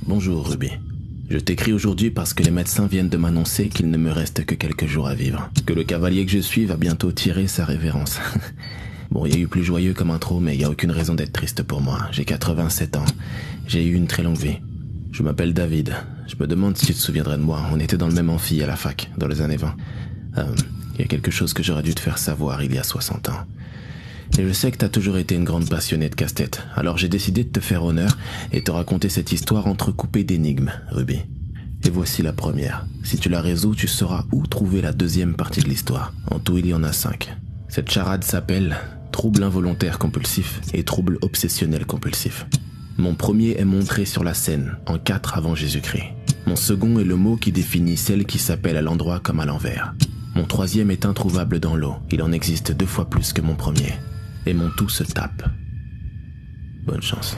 Bonjour Ruby. Je t'écris aujourd'hui parce que les médecins viennent de m'annoncer qu'il ne me reste que quelques jours à vivre. Que le cavalier que je suis va bientôt tirer sa révérence. Bon, il y a eu plus joyeux comme intro, mais il n'y a aucune raison d'être triste pour moi. J'ai 87 ans. J'ai eu une très longue vie. Je m'appelle David. Je me demande si tu te souviendrais de moi. On était dans le même amphi à la fac, dans les années 20. Il y a quelque chose que j'aurais dû te faire savoir il y a 60 ans. Et je sais que t'as toujours été une grande passionnée de casse-tête, alors j'ai décidé de te faire honneur et te raconter cette histoire entrecoupée d'énigmes, Ruby. Et voici la première. Si tu la résous, tu sauras où trouver la deuxième partie de l'histoire. En tout, il y en a 5. Cette charade s'appelle trouble involontaire compulsif et trouble obsessionnel compulsif. Mon premier est montré sur la scène, en 4 avant Jésus-Christ. Mon second est le mot qui définit celle qui s'appelle à l'endroit comme à l'envers. Mon troisième est introuvable dans l'eau. Il en existe 2 fois plus que mon premier. Et mon tout se tape. Bonne chance.